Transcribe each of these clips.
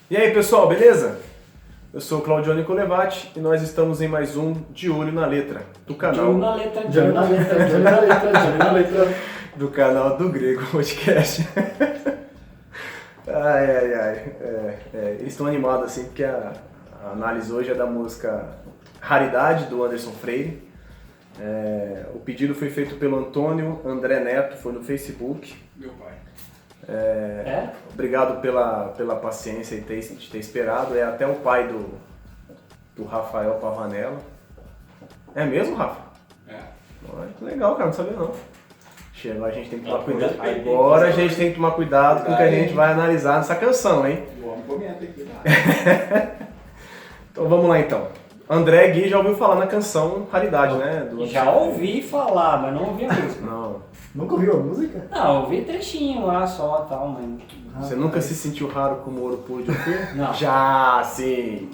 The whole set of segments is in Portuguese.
E aí pessoal, beleza? Eu sou o Claudione Colevati e nós estamos em mais um De Olho na Letra, do canal. De olho na letra, de olho na letra, de olho na letra, de olho na letra. Do canal do Grego Podcast. Eles estão animados assim porque a análise hoje é da música Raridade, do Anderson Freire. O pedido foi feito pelo Antônio André Neto, foi no Facebook. Meu pai. Obrigado pela paciência de ter esperado. É até o pai do Rafael Pavanello. É mesmo, Rafa? Olha, que legal, cara, não sabia não. Agora a gente tem que tomar cuidado. Agora a gente tem que tomar cuidado com o que a gente vai analisar nessa canção, hein? O homem comenta aqui, tá? Então vamos lá então. André Gui já ouviu falar na canção Raridade, né? Já ouvi falar, mas não ouvi a música. Não. Nunca ouviu a música? Não, ouvi trechinho lá só tal, mas... Você nunca se sentiu raro como ouro puro de Ofir? Não. Já, sim.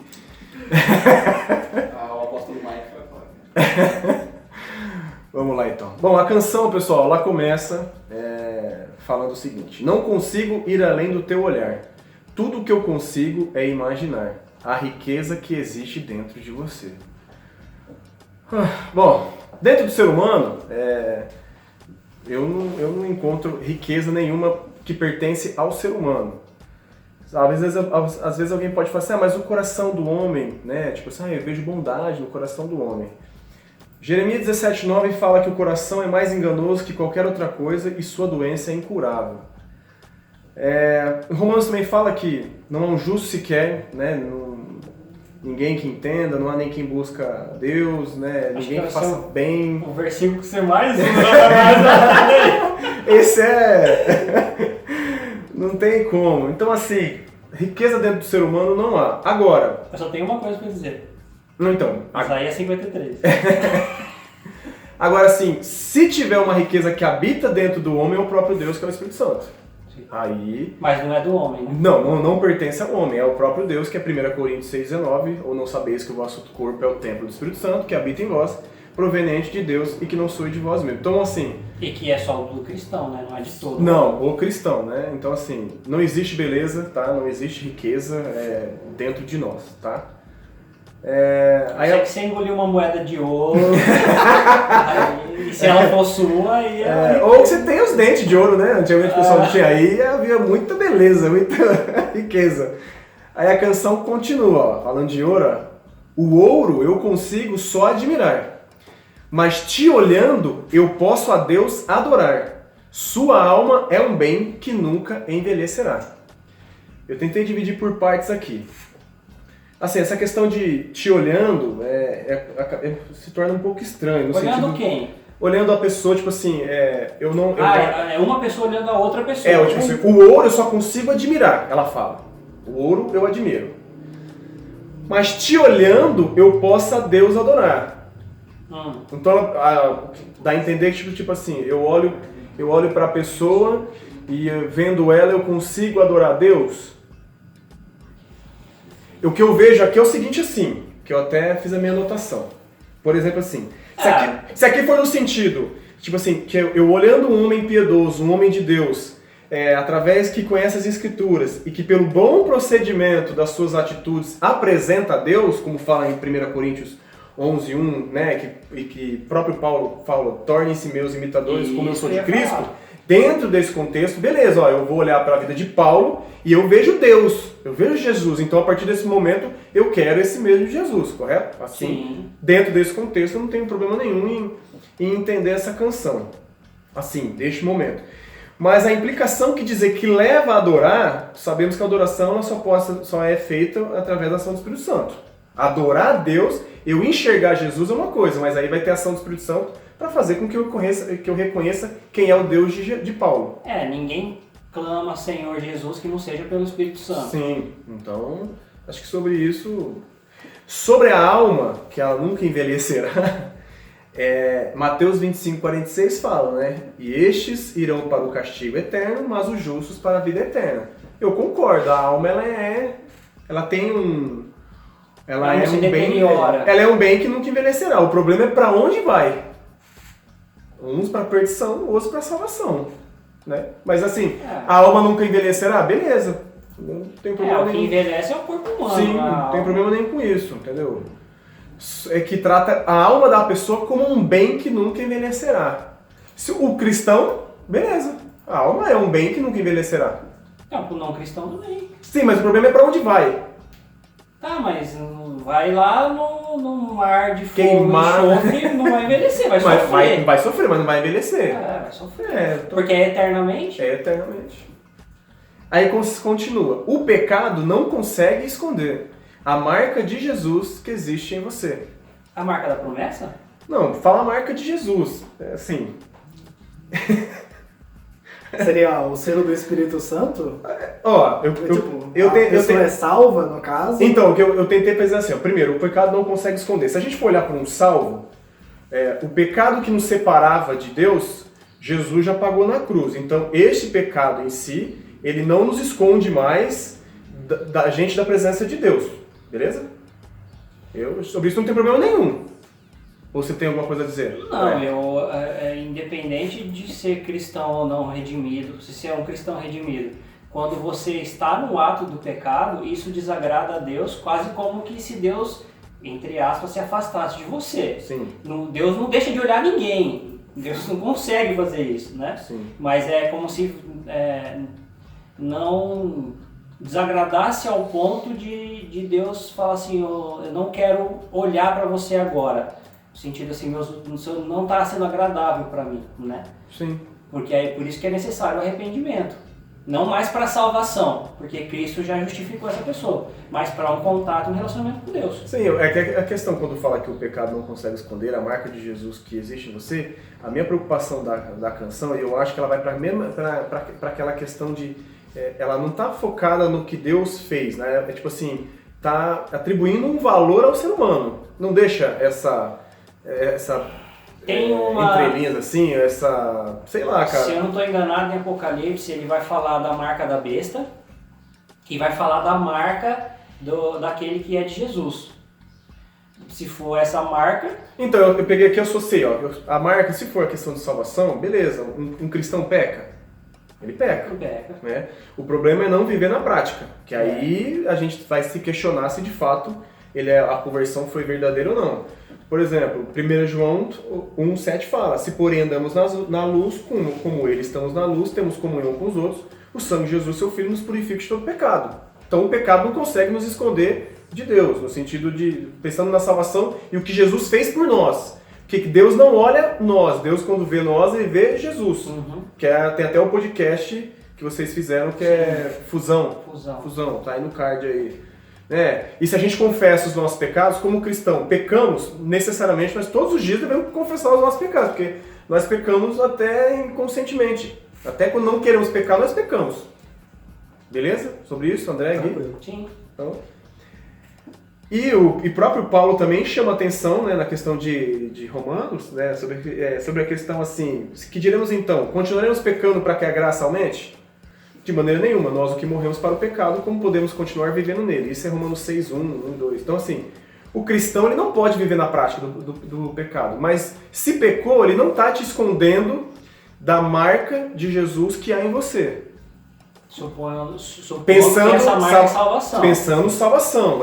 O apóstolo Mike vai falar. Vamos lá então. Bom, a canção, pessoal, ela começa falando o seguinte: não consigo ir além do teu olhar. Tudo o que eu consigo é imaginar a riqueza que existe dentro de você. Bom, dentro do ser humano, eu não encontro riqueza nenhuma que pertence ao ser humano. Às vezes alguém pode falar assim, mas o coração do homem, né? Tipo assim, eu vejo bondade no coração do homem. Jeremias 17,9 fala que o coração é mais enganoso que qualquer outra coisa e sua doença é incurável. Romanos também fala que não há um justo sequer, né? Ninguém que entenda, não há nem quem busca Deus, né? Ninguém que faça bem. O versículo que você mais usa. Esse não tem como. Então assim, riqueza dentro do ser humano não há. Agora... Eu só tenho uma coisa pra dizer. Não, então... Isaías 53. Agora assim, se tiver uma riqueza que habita dentro do homem, é o próprio Deus, que é o Espírito Santo. Aí... Mas não é do homem, né? Não pertence ao homem, é o próprio Deus, que é 1 Coríntios 6,19, ou não sabeis que o vosso corpo é o templo do Espírito Santo, que habita em vós, proveniente de Deus e que não sois de vós mesmos. Então assim... E que é só do cristão, né? Não é de todo. Não, o cristão, né? Então assim, não existe beleza, tá? Não existe riqueza dentro de nós, tá? Aí que você engoliu uma moeda de ouro, e se ela for sua, aí ou que você tem os dentes de ouro, né? Antigamente o pessoal não tinha, aí havia muita beleza, muita riqueza. Aí a canção continua, ó, falando de ouro, ó. O ouro eu consigo só admirar, mas te olhando eu posso a Deus adorar. Sua alma é um bem que nunca envelhecerá. Eu tentei dividir por partes aqui. Assim, essa questão de te olhando se torna um pouco estranho. No olhando sentido, quem? Olhando a pessoa, tipo assim, é uma pessoa olhando a outra pessoa. Tipo assim, o ouro eu só consigo admirar, ela fala. O ouro eu admiro. Mas te olhando, eu posso a Deus adorar. Então, dá a entender que, tipo assim, eu olho para a pessoa e vendo ela eu consigo adorar a Deus. O que eu vejo aqui é o seguinte assim, que eu até fiz a minha anotação. Por exemplo assim, se aqui for no sentido, tipo assim, que eu olhando um homem piedoso, um homem de Deus, através que conhece as Escrituras e que pelo bom procedimento das suas atitudes apresenta a Deus, como fala em 1 Coríntios 11:1, né, que próprio Paulo fala, tornem-se meus imitadores como eu sou de Cristo. Dentro desse contexto, beleza, eu vou olhar para a vida de Paulo e eu vejo Deus, eu vejo Jesus, então a partir desse momento eu quero esse mesmo Jesus, correto? Assim, sim. Dentro desse contexto eu não tenho problema nenhum em entender essa canção, assim, deste momento. Mas a implicação que dizer que leva a adorar, sabemos que a adoração ela só é feita através da ação do Espírito Santo. Adorar a Deus, eu enxergar Jesus é uma coisa, mas aí vai ter a ação do Espírito Santo para fazer com que eu reconheça quem é o Deus de Paulo. Ninguém clama Senhor Jesus que não seja pelo Espírito Santo. Sim, então acho que sobre isso, sobre a alma, que ela nunca envelhecerá, Mateus 25:46 fala, né? E estes irão para o castigo eterno, mas os justos para a vida eterna. Eu concordo, a alma ela tem um... Ela é um bem que nunca envelhecerá. O problema é para onde vai. Uns para perdição, outros para salvação, né? Mas assim, a alma nunca envelhecerá? Beleza. Não tem problema o que nenhum. envelhece é o corpo humano. Sim, não tem problema nenhum com isso, entendeu? É que trata a alma da pessoa como um bem que nunca envelhecerá. Se o cristão, beleza. A alma é um bem que nunca envelhecerá. Não, pro não cristão também. Sim, mas o problema é pra onde vai. Tá, mas vai lá no mar de fogo, Queimar. enxofre, não vai envelhecer, vai sofrer. Vai sofrer, mas não vai envelhecer. Vai sofrer. Então, Porque é eternamente. é eternamente. Aí continua. O pecado não consegue esconder a marca de Jesus que existe em você. A marca da promessa? Não, fala a marca de Jesus. É assim. Seria o selo do Espírito Santo? Ó, A pessoa é salva, no caso? Então, o que eu tentei pensar assim, ó, primeiro, o pecado não consegue esconder. Se a gente for olhar para um salvo, o pecado que nos separava de Deus, Jesus já pagou na cruz. Então, este pecado em si, ele não nos esconde mais da gente da presença de Deus. Beleza? Sobre isso não tem problema nenhum. Ou você tem alguma coisa a dizer? Não, independente de ser cristão ou não redimido, se você é um cristão redimido, quando você está no ato do pecado, isso desagrada a Deus, quase como que se Deus, entre aspas, se afastasse de você. Sim. Deus não deixa de olhar ninguém, Deus não consegue fazer isso, né? Sim. Mas é como se não desagradasse ao ponto de Deus falar assim, eu não quero olhar para você agora. No sentido assim, o Senhor não está sendo agradável para mim, né? Sim. Porque é por isso que é necessário o arrependimento. Não mais para salvação, porque Cristo já justificou essa pessoa, mas para um contato, um relacionamento com Deus. Sim, é que a questão quando fala que o pecado não consegue esconder a marca de Jesus que existe em você, a minha preocupação da canção, eu acho que ela vai para aquela questão de... ela não está focada no que Deus fez, né? É tipo assim, tá atribuindo um valor ao ser humano. Não deixa essa tem uma... entrelinhas assim, sei lá, cara. Se eu não estou enganado, em Apocalipse ele vai falar da marca da besta e vai falar da marca daquele que é de Jesus. Se for essa marca... Então, eu peguei aqui e associei, ó, a marca, se for a questão de salvação, beleza, um cristão peca. Ele peca. Né? O problema é não viver na prática, que aí a gente vai se questionar se de fato a conversão foi verdadeira ou não. Por exemplo, 1 João 1,7 fala, se porém andamos na luz, como ele estamos na luz, temos comunhão com os outros, o sangue de Jesus, seu Filho, nos purifica de todo pecado. Então o pecado não consegue nos esconder de Deus, no sentido de, pensando na salvação e o que Jesus fez por nós. Porque Deus não olha nós, Deus quando vê nós, ele vê Jesus. Uhum. Tem até o podcast que vocês fizeram, que é Fusão, tá aí no card aí. E se a gente confessa os nossos pecados, como cristão, pecamos, necessariamente nós todos os dias devemos confessar os nossos pecados, porque nós pecamos até inconscientemente. Até quando não queremos pecar, nós pecamos. Beleza? Sobre isso, André? Gui? Sim. Então, e próprio Paulo também chama atenção, né, na questão de Romanos, né, sobre a questão assim, que diremos então? Continuaremos pecando para que a graça aumente? De maneira nenhuma, nós o que morremos para o pecado, como podemos continuar vivendo nele? Isso é Romanos 6, 1, 2. Então assim, o cristão ele não pode viver na prática do pecado, mas se pecou, ele não está te escondendo da marca de Jesus que há em você. Supondo que essa marca é salvação. Pensando em salvação,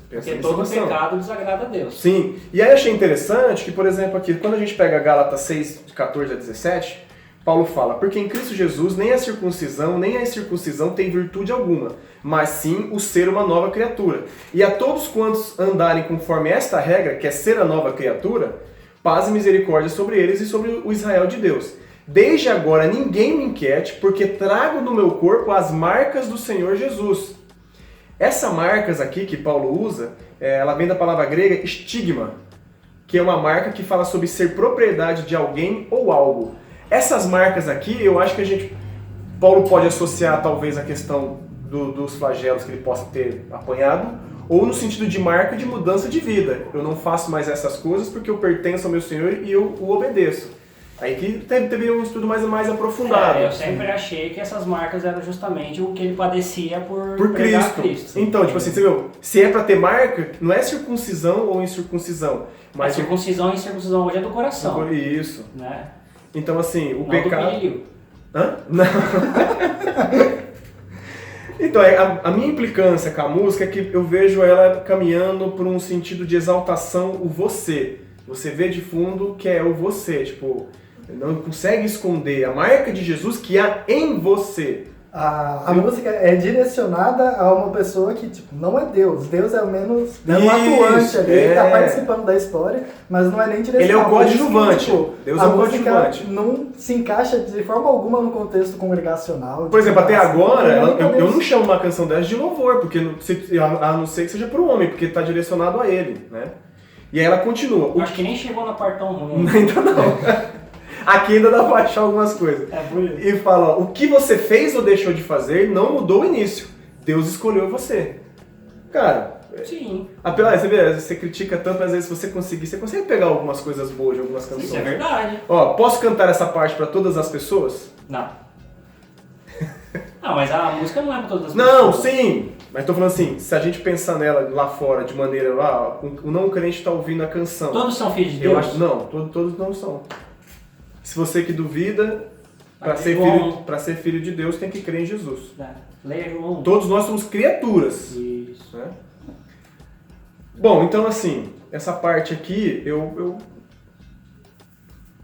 porque todo pecado desagrada a Deus. Sim, e aí eu achei interessante que, por exemplo, aqui, quando a gente pega Gálatas 6, de 14 a 17, Paulo fala, porque em Cristo Jesus nem a circuncisão nem a incircuncisão tem virtude alguma, mas sim o ser uma nova criatura. E a todos quantos andarem conforme esta regra, que é ser a nova criatura, paz e misericórdia sobre eles e sobre o Israel de Deus. Desde agora ninguém me inquiete, porque trago no meu corpo as marcas do Senhor Jesus. Essas marcas aqui que Paulo usa, ela vem da palavra grega estigma, que é uma marca que fala sobre ser propriedade de alguém ou algo. Essas marcas aqui, eu acho que Paulo pode associar talvez a questão dos flagelos que ele possa ter apanhado, ou no sentido de marca de mudança de vida. Eu não faço mais essas coisas porque eu pertenço ao meu Senhor e eu o obedeço. Aí que teve um estudo mais aprofundado. Eu sempre achei que essas marcas eram justamente o que ele padecia por Cristo. Então, tipo assim, você viu, se é pra ter marca, não é circuncisão ou incircuncisão. Mas a circuncisão e incircuncisão hoje é do coração. Isso. Né? Então, assim, o não pecado... do milho. Hã? Não. Então, a minha implicância com a música é que eu vejo ela caminhando por um sentido de exaltação, o você. Você vê de fundo que é o você, tipo, não consegue esconder a marca de Jesus que há em você. A música é direcionada a uma pessoa que, tipo, não é Deus. Deus é o menos um atuante ali, ele tá participando da história, mas não é nem direcionado. Ele é o coadjuvante. Tipo, Deus é o coadjuvante. Não se encaixa de forma alguma no contexto congregacional. Por exemplo, até agora, eu não chamo uma canção dessa de louvor, porque a não ser que seja pro homem, porque tá direcionado a ele, né? E aí ela continua. Acho que nem chegou na parte tão ruim. Ainda não. Aqui ainda dá pra achar algumas coisas. E fala, ó, o que você fez ou deixou de fazer não mudou o início. Deus escolheu você. Cara, sim. Você vê, você critica tanto, mas às vezes você consegue pegar algumas coisas boas de algumas canções. Isso é verdade. Ó, posso cantar essa parte pra todas as pessoas? Não. Não, mas a música não é pra todas as pessoas. Não, sim. Mas tô falando assim, se a gente pensar nela lá fora de maneira, o não crente tá ouvindo a canção. Todos são filhos de Deus? Eu acho, não, todos não são. Se você que duvida, para ser filho de Deus tem que crer em Jesus. Leia João. Todos nós somos criaturas. Isso. Né? Bom, então assim, essa parte aqui,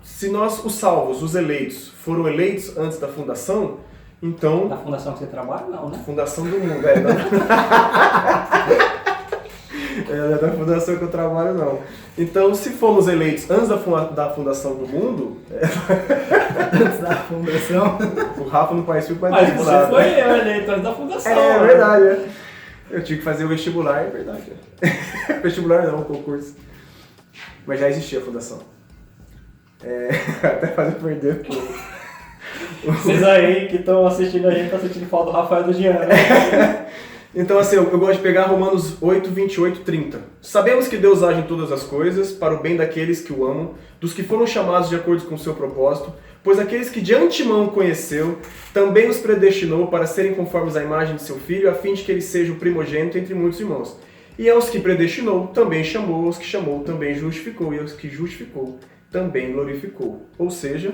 se nós, os salvos, os eleitos, foram eleitos antes da fundação, então... Da fundação que você trabalha, não, né? Fundação do mundo, não é da fundação que eu trabalho, não. Então, se fomos eleitos antes da fundação do mundo... Antes da fundação? O Rafa não parece muito mais mas você foi eleito antes da fundação. É verdade, Eu tive que fazer o vestibular, é verdade. Vestibular não, concurso. Mas já existia a fundação. Até fazer perder porque... Vocês aí que estão assistindo a gente, estão sentindo falta do Rafael do Giano, né? Então assim, eu gosto de pegar Romanos 8, 28, 30. Sabemos que Deus age em todas as coisas para o bem daqueles que o amam, dos que foram chamados de acordo com o seu propósito, pois aqueles que de antemão conheceu, também os predestinou para serem conformes à imagem de seu Filho, a fim de que ele seja o primogênito entre muitos irmãos. E aos que predestinou, também chamou, aos que chamou, também justificou, e aos que justificou, também glorificou. Ou seja...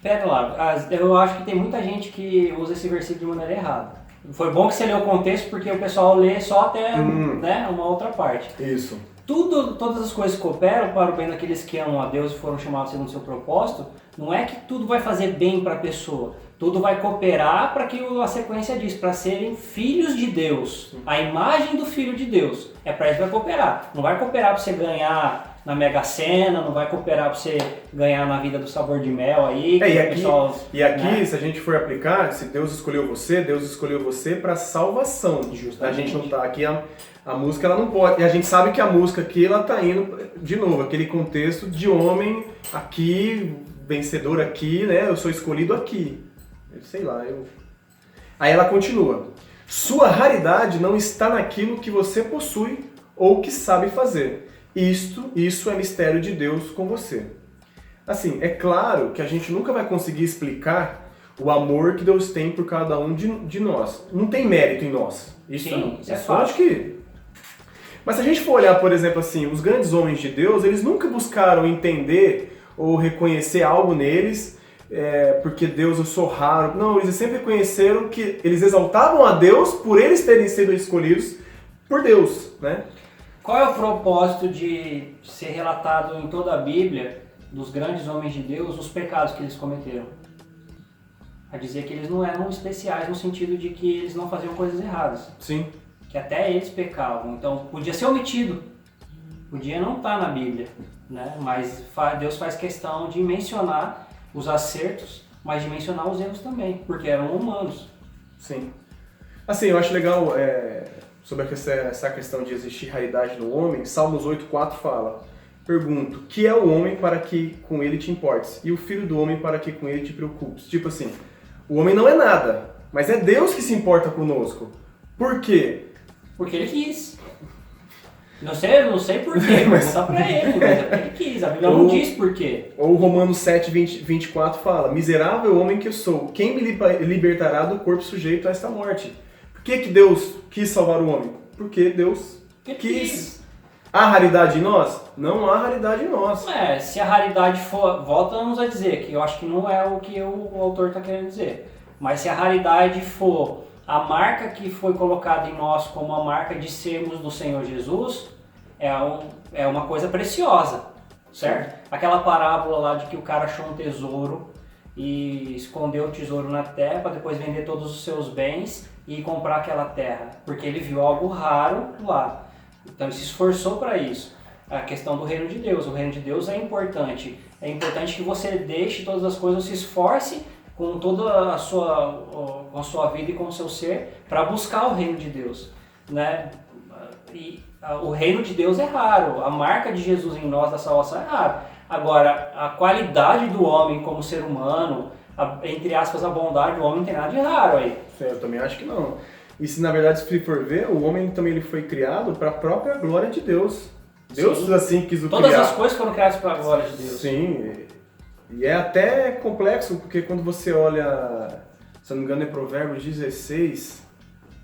Pera lá, eu acho que tem muita gente que usa esse versículo de maneira errada. Foi bom que você leu o contexto, porque o pessoal lê só até né, uma outra parte. Isso. Todas as coisas cooperam para o bem daqueles que amam a Deus e foram chamados segundo o seu propósito. Não é que tudo vai fazer bem para a pessoa. Tudo vai cooperar para que a sequência diz, para serem filhos de Deus. A imagem do Filho de Deus. É para isso que vai cooperar. Não vai cooperar para você ganhar na Mega Sena, não vai cooperar para você ganhar na vida do sabor de mel aí. E aqui, se a gente for aplicar, se Deus escolheu você para salvação. Justamente. A gente não tá aqui, a música ela não pode. E a gente sabe que a música aqui ela tá indo, de novo, aquele contexto de homem aqui, vencedor aqui, né? Eu sou escolhido aqui. Sei lá, Aí ela continua. Sua raridade não está naquilo que você possui ou que sabe fazer. Isso é mistério de Deus com você. Assim, é claro que a gente nunca vai conseguir explicar o amor que Deus tem por cada um de nós. Não tem mérito em nós. Isso é só acho que... Mas se a gente for olhar, por exemplo, assim, os grandes homens de Deus, eles nunca buscaram entender ou reconhecer algo neles, porque Deus, eu sou raro. Não, eles sempre reconheceram que eles exaltavam a Deus por eles terem sido escolhidos por Deus, né? Qual é o propósito de ser relatado em toda a Bíblia, dos grandes homens de Deus, os pecados que eles cometeram? A dizer que eles não eram especiais no sentido de que eles não faziam coisas erradas. Sim. Que até eles pecavam. Então, podia ser omitido. Podia não estar na Bíblia, né? Mas Deus faz questão de mencionar os acertos, mas de mencionar os erros também, porque eram humanos. Sim. Assim, eu acho legal... Sobre essa questão de existir raridade no homem, Salmos 8,4 fala: pergunto, que é o homem para que com ele te importes? E o filho do homem para que com ele te preocupes? Tipo assim, o homem não é nada, mas é Deus que se importa conosco. Por quê? Porque ele quis. Não sei por quê, mas pergunta pra ele, mas é porque ele quis. A Bíblia não diz por quê. Ou Romanos 7,24 fala: miserável homem que eu sou, quem me libertará do corpo sujeito a esta morte? Por que Deus quis salvar o homem? Porque Deus quis. Há raridade em nós? Não há raridade em nós. Se a raridade for... Voltamos a dizer que eu acho que não é o que o autor está querendo dizer. Mas se a raridade for a marca que foi colocada em nós como a marca de sermos do Senhor Jesus, é uma coisa preciosa, certo? Aquela parábola lá de que o cara achou um tesouro e escondeu o tesouro na terra para depois vender todos os seus bens e comprar aquela terra, porque ele viu algo raro lá. Então ele se esforçou para isso. A questão do reino de Deus. O reino de Deus é importante. É importante que você deixe todas as coisas, se esforce com toda a sua vida e com o seu ser para buscar o reino de Deus, né? E o reino de Deus é raro. A marca de Jesus em nós da salvação é rara. Agora, a qualidade do homem como ser humano, entre aspas, a bondade do homem, não tem nada de raro aí. Eu também acho que não. E se na verdade, se for ver, o homem também ele foi criado para a própria glória de Deus. Deus Sim. assim quis o criar. Todas as coisas foram criadas para a glória de Deus. Sim, e é até complexo, porque quando você olha, se eu não me engano é Provérbios 16,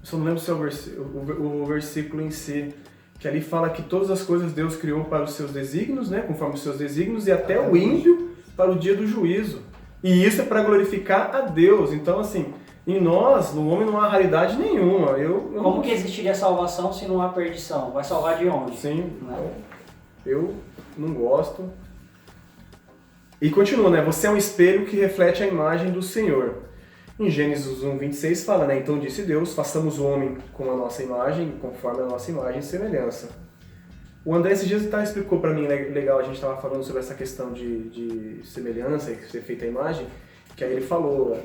eu só não lembro se é o versículo em si, que ali fala que todas as coisas Deus criou para os seus desígnios, né, conforme os seus desígnios, e até o ímpio para o dia do juízo. E isso é para glorificar a Deus. Então, assim, em nós, no homem, não há raridade nenhuma. Como que existiria salvação se não há perdição? Vai salvar de onde? Sim, Né? eu não gosto. E continua, né? Você é um espelho que reflete a imagem do Senhor. Em Gênesis 1:26 fala, né? Então disse Deus, façamos o homem com a nossa imagem, conforme a nossa imagem e semelhança. O André esses dias explicou para mim, legal, a gente estava falando sobre essa questão de semelhança, que ser feita a imagem, que aí ele falou,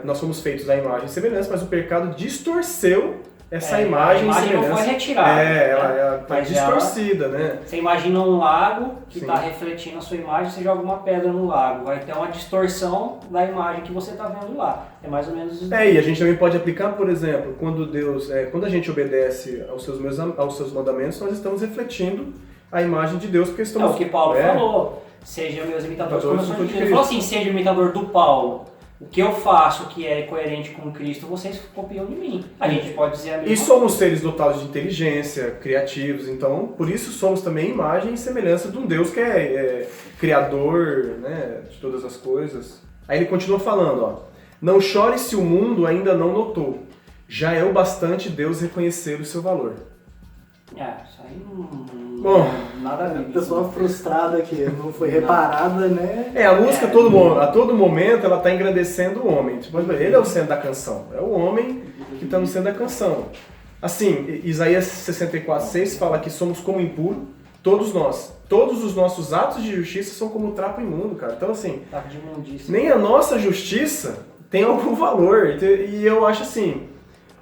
nós somos feitos à imagem e semelhança, mas o pecado distorceu essa imagem e semelhança. A imagem não foi retirada. Ela está distorcida, né? Você imagina um lago que está refletindo a sua imagem, você joga uma pedra no lago, vai ter uma distorção da imagem que você está vendo lá. É mais ou menos isso. E a gente também pode aplicar, por exemplo, quando a gente obedece aos seus mandamentos, nós estamos refletindo a imagem de Deus, porque estamos... É o que Paulo falou, seja meus imitadores como eu sou de Cristo. Ele falou assim, seja imitador do Paulo. O que eu faço que é coerente com Cristo, vocês copiam de mim. A gente pode dizer a mesma E somos seres dotados de inteligência, criativos, então por isso somos também imagem e semelhança de um Deus que é criador, né, de todas as coisas. Aí ele continua falando, ó, não chore se o mundo ainda não notou, já é o bastante Deus reconhecer o seu valor. Isso aí não... Bom, nada a ver. Pessoa frustrada que não foi reparada, né? a música a todo momento ela está engrandecendo o homem. Tipo, ele é o centro da canção. É o homem que está no centro da canção. Assim, Isaías 64:6 fala que somos como impuro, todos nós. Todos os nossos atos de justiça são como trapo imundo, cara. Então, assim, nem a nossa justiça tem algum valor. E eu acho assim...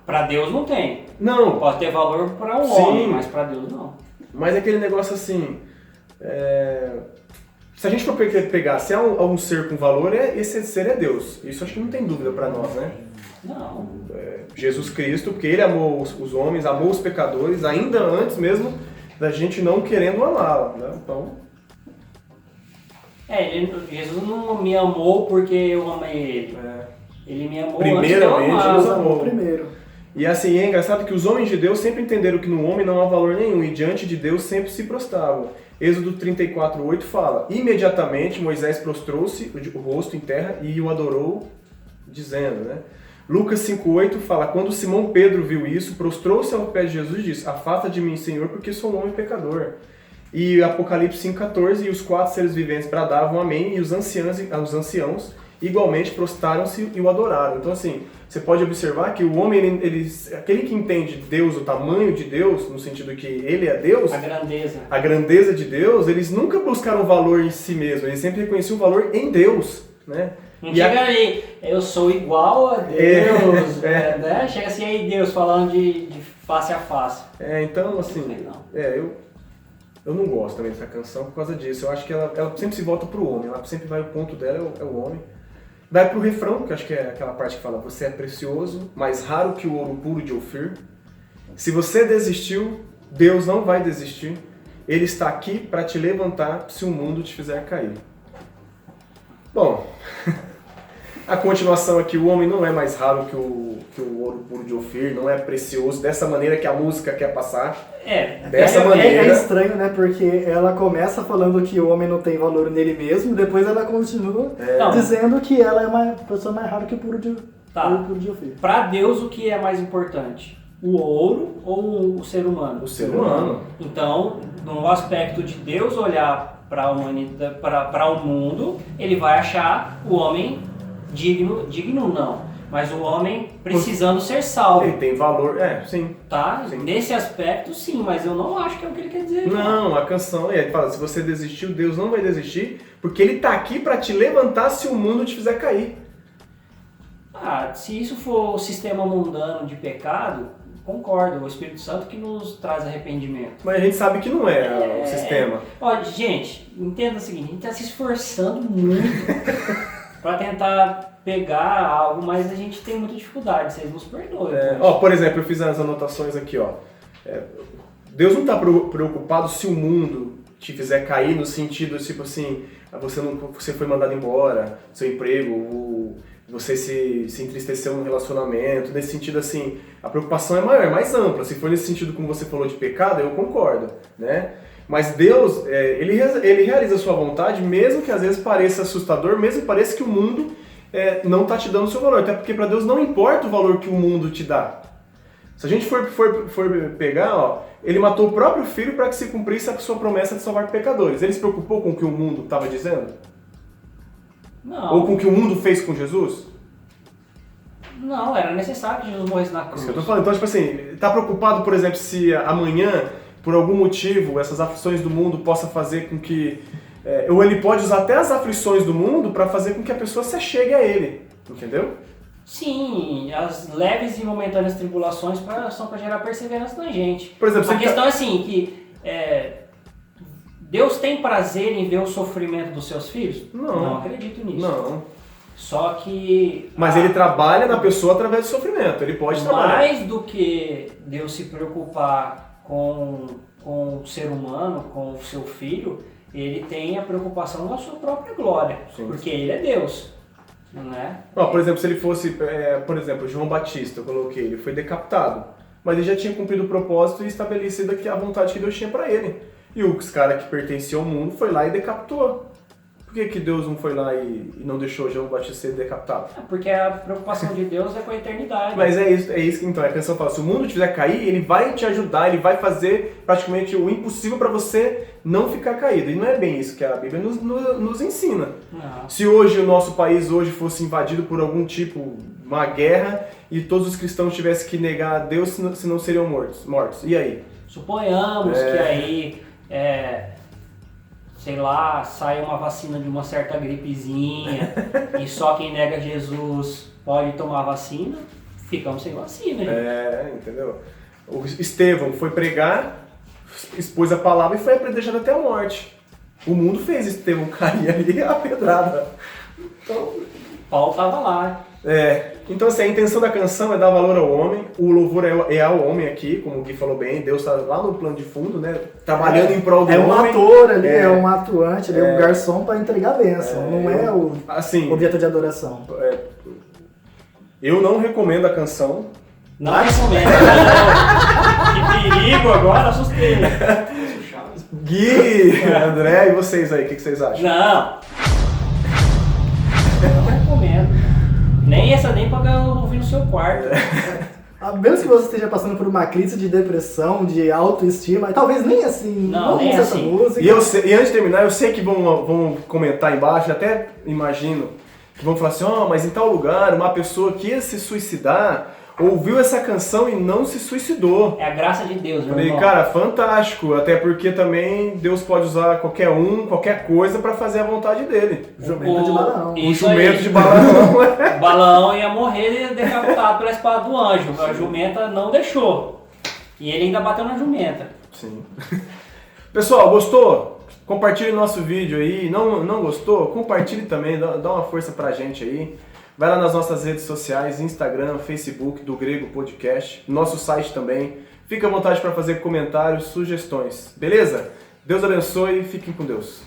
Para Deus não tem. Não. Pode ter valor para um homem, mas para Deus não. Mas é aquele negócio assim... Se a gente for pegar, se há algum ser com valor, esse ser é Deus. Isso acho que não tem dúvida para nós, né? Não. Jesus Cristo, porque ele amou os homens, amou os pecadores, ainda antes mesmo da gente não querendo amá-lo, né? Então... Jesus não me amou porque eu amei ele. Ele me amou primeiramente, antes de eu nos amar. amou primeiro. E assim, é engraçado que os homens de Deus sempre entenderam que no homem não há valor nenhum e diante de Deus sempre se prostravam. Êxodo 34:8 fala, imediatamente Moisés prostrou-se o rosto em terra e o adorou, dizendo, né? Lucas 5:8 fala, quando Simão Pedro viu isso, prostrou-se ao pé de Jesus e disse, afasta de mim, Senhor, porque sou um homem pecador. E Apocalipse 5:14, e os 4 seres viventes bradavam amém, e os anciãos igualmente prostraram-se e o adoraram. Então assim, você pode observar que o homem, aquele que entende Deus, o tamanho de Deus, no sentido que ele é Deus, a grandeza de Deus, eles nunca buscaram valor em si mesmo, eles sempre reconheciam o valor em Deus, né? Não chega aí, eu sou igual a Deus, né? Chega assim aí Deus falando de face a face. Então assim, eu não gosto também dessa canção por causa disso. Eu acho que ela sempre se volta pro homem, ela sempre vai, o ponto dela é o homem. Vai pro refrão, que eu acho que é aquela parte que fala, você é precioso, mais raro que o ouro puro de Ofir. Se você desistiu, Deus não vai desistir. Ele está aqui para te levantar se o mundo te fizer cair. Bom, A continuação aqui, o homem não é mais raro que o ouro puro de Ofir, não é precioso, dessa maneira que a música quer passar. Dessa maneira. É estranho, né? Porque ela começa falando que o homem não tem valor nele mesmo, depois ela continua dizendo que ela é uma pessoa mais rara que o puro de Ofir. Para Deus, o que é mais importante? O ouro ou o ser humano? O ser humano. Então, no aspecto de Deus olhar para a humanidade, para o mundo, ele vai achar o homem digno não, mas o homem precisando ser salvo. Ele tem valor, sim. Tá? Sim. Nesse aspecto, sim, mas eu não acho que é o que ele quer dizer. Não, a canção, ele fala, se você desistiu, Deus não vai desistir, porque ele tá aqui para te levantar se o mundo te fizer cair. Se isso for o sistema mundano de pecado, concordo, o Espírito Santo que nos traz arrependimento. Mas a gente sabe que não é o sistema. Olha, gente, entenda o seguinte, a gente está se esforçando muito para tentar pegar algo, mas a gente tem muita dificuldade, vocês nos perdoem. Por exemplo, eu fiz as anotações aqui, Deus não está preocupado se o mundo te fizer cair no sentido, tipo assim, você foi mandado embora, seu emprego, você se entristeceu no relacionamento, nesse sentido assim, a preocupação é maior, é mais ampla. Se for nesse sentido como você falou de pecado, eu concordo, né? Mas Deus, ele realiza a sua vontade, mesmo que às vezes pareça assustador, mesmo que pareça que o mundo não está te dando o seu valor, até porque para Deus não importa o valor que o mundo te dá. Se a gente for pegar, ele matou o próprio filho para que se cumprisse a sua promessa de salvar pecadores. Ele se preocupou com o que o mundo estava dizendo? Não. Ou com o que o mundo fez com Jesus? Não, era necessário que Jesus morresse na cruz. Isso que eu tô falando. Então, tipo assim, tá preocupado, por exemplo, se amanhã, por algum motivo, essas aflições do mundo possa fazer com que... ou ele pode usar até as aflições do mundo para fazer com que a pessoa se achegue a ele. Entendeu? Sim, as leves e momentâneas tribulações são para gerar perseverança na gente. Por exemplo, a questão é assim, que Deus tem prazer em ver o sofrimento dos seus filhos? Não acredito nisso. Não. Só que... Mas ele trabalha na pessoa através do sofrimento, ele pode trabalhar. Mais do que Deus se preocupar com o ser humano, com o seu filho, ele tem a preocupação da sua própria glória, porque ele é Deus. Né? Por exemplo, se ele fosse, por exemplo, João Batista, eu coloquei, ele foi decapitado, mas ele já tinha cumprido o propósito e estabelecido aqui a vontade que Deus tinha para ele. E os caras que pertenciam ao mundo foi lá e decapitou. Por que Deus não foi lá e não deixou João Batista ser decapitado? Porque a preocupação de Deus é com a eternidade. Mas é isso que então a canção fala, se o mundo te fizer cair, ele vai te ajudar, ele vai fazer praticamente o impossível para você não ficar caído. E não é bem isso que a Bíblia nos ensina. Não. Se hoje o nosso país fosse invadido por algum tipo, uma guerra, e todos os cristãos tivessem que negar a Deus, se não seriam mortos. E aí? Suponhamos que aí, sei lá, sai uma vacina de uma certa gripezinha e só quem nega Jesus pode tomar a vacina, ficamos sem vacina. Gente. Entendeu? O Estevão foi pregar, expôs a palavra e foi apedrejado até a morte. O mundo fez Estevão cair ali a pedrada. Então, Paulo estava lá. Então assim, a intenção da canção é dar valor ao homem, o louvor é ao homem aqui, como o Gui falou bem, Deus está lá no plano de fundo, né, trabalhando em prol do homem. É um ator ali, é um atuante, ele é um garçom para entregar a bênção, não é o objeto de adoração. Eu não recomendo a canção. Não recomendo. Que perigo agora, assustei. Gui, André, e vocês aí, o que vocês acham? Não recomendo. Nem para ouvir no seu quarto. A menos que você esteja passando por uma crise de depressão, de autoestima, talvez nem assim, não ouça essa música. E antes de terminar, eu sei que vão comentar embaixo, até imagino, que vão falar assim, mas em tal lugar, uma pessoa que ia se suicidar, ouviu essa canção e não se suicidou. É a graça de Deus, meu irmão. irmão. Cara, fantástico, até porque também Deus pode usar qualquer coisa para fazer a vontade dele. Jumento de Balaão. O jumento de Balaão. O Balaão ia morrer decapitado pela espada do anjo, a jumenta não deixou. E ele ainda bateu na jumenta. Sim. Pessoal, gostou? Compartilhe nosso vídeo aí. Não gostou? Compartilhe também, dá uma força pra gente aí. Vai lá nas nossas redes sociais, Instagram, Facebook, do Grego Podcast, nosso site também. Fique à vontade para fazer comentários, sugestões, beleza? Deus abençoe e fiquem com Deus.